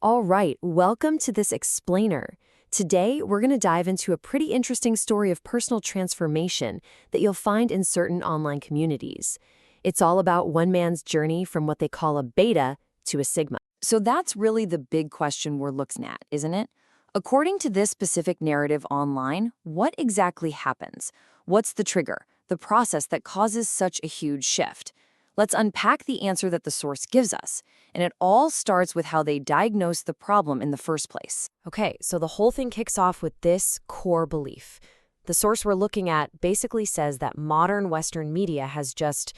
All right, welcome to this explainer. Today, we're going to dive into a pretty interesting story of personal transformation that you'll find in certain online communities. It's all about one man's journey from what they call a beta to a sigma. So that's really the big question we're looking at, isn't it? According to this specific narrative online, what exactly happens? What's the trigger, the process that causes such a huge shift? Let's unpack the answer that the source gives us. And it all starts with how they diagnose the problem in the first place. Okay, so the whole thing kicks off with this core belief. The source we're looking at basically says that modern Western media has just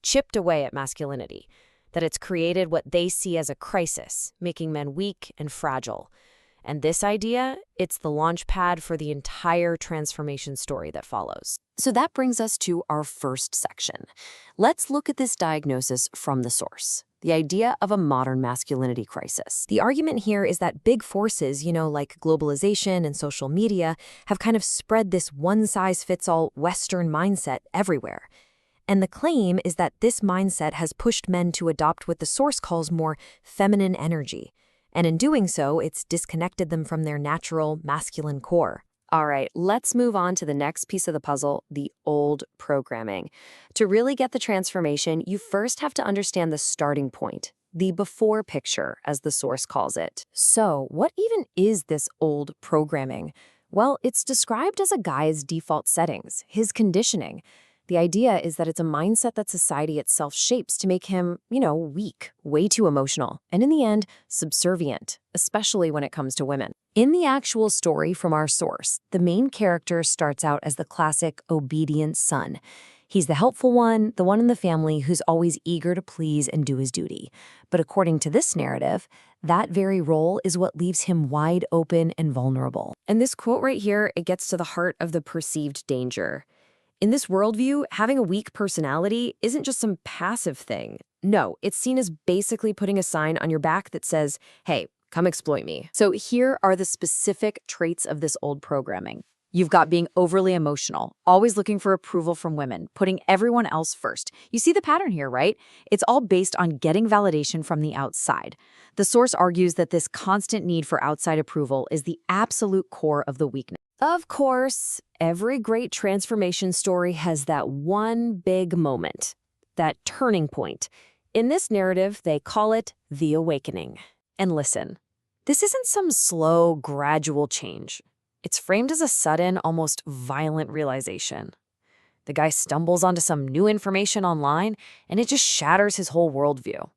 chipped away at masculinity, that it's created what they see as a crisis, making men weak and fragile. And this idea, it's the launch pad for the entire transformation story that follows. So that brings us to our first section. Let's look at this diagnosis from the source. The idea of a modern masculinity crisis. The argument here is that big forces, like globalization and social media, have kind of spread this one-size-fits-all Western mindset everywhere. And the claim is that this mindset has pushed men to adopt what the source calls more feminine energy. And in doing so, it's disconnected them from their natural masculine core. All right, let's move on to the next piece of the puzzle, the old programming. To really get the transformation, you first have to understand the starting point, the before picture, as the source calls it. So, what even is this old programming? Well, it's described as a guy's default settings, his conditioning. The idea is that it's a mindset that society itself shapes to make him, weak, way too emotional, and in the end, subservient, especially when it comes to women. In the actual story from our source, the main character starts out as the classic obedient son. He's the helpful one, the one in the family who's always eager to please and do his duty. But according to this narrative, that very role is what leaves him wide open and vulnerable. And this quote right here, it gets to the heart of the perceived danger. In this worldview, having a weak personality isn't just some passive thing. No, it's seen as basically putting a sign on your back that says, hey, come exploit me. So here are the specific traits of this old programming. You've got being overly emotional, always looking for approval from women, putting everyone else first. You see the pattern here, right? It's all based on getting validation from the outside. The source argues that this constant need for outside approval is the absolute core of the weakness. Of course, every great transformation story has that one big moment, that turning point. In this narrative, they call it the awakening. And listen, this isn't some slow, gradual change. It's framed as a sudden, almost violent realization. The guy stumbles onto some new information online, and it just shatters his whole worldview.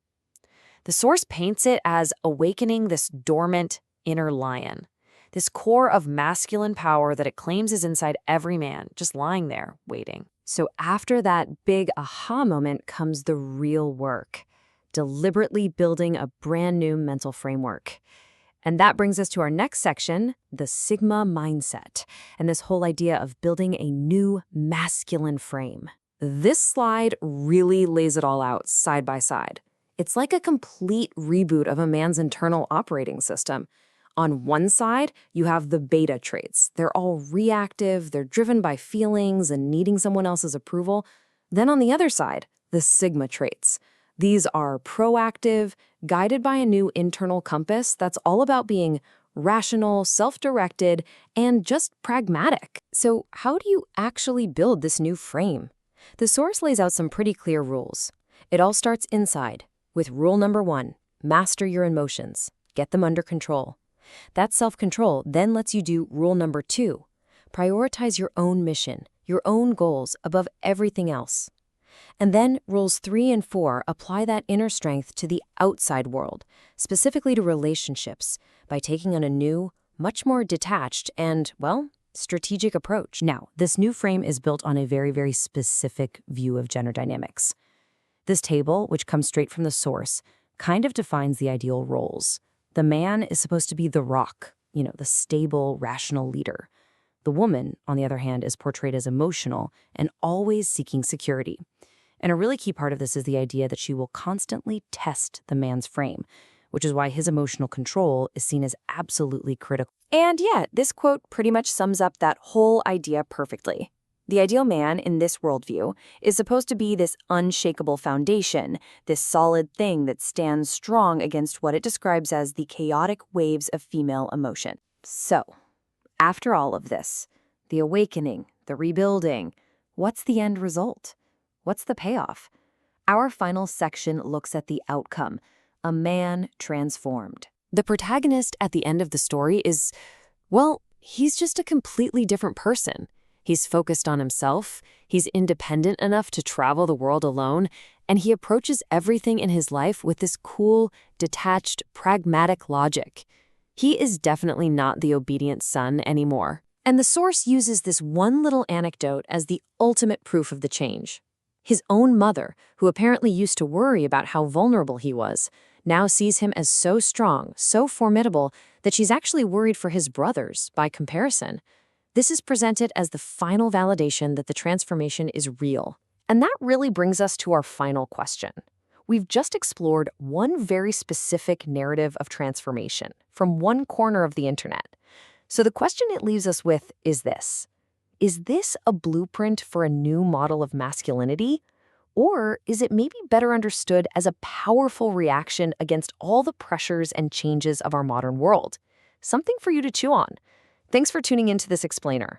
The source paints it as awakening this dormant inner lion, this core of masculine power that it claims is inside every man, just lying there, waiting. So after that big aha moment comes the real work, deliberately building a brand new mental framework. And that brings us to our next section, the Sigma mindset, and this whole idea of building a new masculine frame. This slide really lays it all out side by side. It's like a complete reboot of a man's internal operating system. On one side, you have the beta traits. They're all reactive, they're driven by feelings and needing someone else's approval. Then on the other side, the sigma traits. These are proactive, guided by a new internal compass that's all about being rational, self-directed, and just pragmatic. So how do you actually build this new frame? The source lays out some pretty clear rules. It all starts inside, with rule number 1, master your emotions, get them under control. That self-control then lets you do rule number 2, prioritize your own mission, your own goals above everything else. And then rules 3 and 4 apply that inner strength to the outside world, specifically to relationships, by taking on a new, much more detached and, strategic approach. Now, this new frame is built on a very, very specific view of gender dynamics. This table, which comes straight from the source, kind of defines the ideal roles. The man is supposed to be the rock, the stable, rational leader. The woman, on the other hand, is portrayed as emotional and always seeking security. And a really key part of this is the idea that she will constantly test the man's frame, which is why his emotional control is seen as absolutely critical. And yeah, this quote pretty much sums up that whole idea perfectly. The ideal man in this worldview is supposed to be this unshakable foundation, this solid thing that stands strong against what it describes as the chaotic waves of female emotion. So, after all of this, the awakening, the rebuilding, what's the end result? What's the payoff? Our final section looks at the outcome, a man transformed. The protagonist at the end of the story is, well, he's just a completely different person. He's focused on himself, he's independent enough to travel the world alone, and he approaches everything in his life with this cool, detached, pragmatic logic. He is definitely not the obedient son anymore. And the source uses this one little anecdote as the ultimate proof of the change. His own mother, who apparently used to worry about how vulnerable he was, now sees him as so strong, so formidable, that she's actually worried for his brothers by comparison. This is presented as the final validation that the transformation is real. And that really brings us to our final question. We've just explored one very specific narrative of transformation from one corner of the internet. So the question it leaves us with is this. Is this a blueprint for a new model of masculinity? Or is it maybe better understood as a powerful reaction against all the pressures and changes of our modern world? Something for you to chew on. Thanks for tuning into this explainer.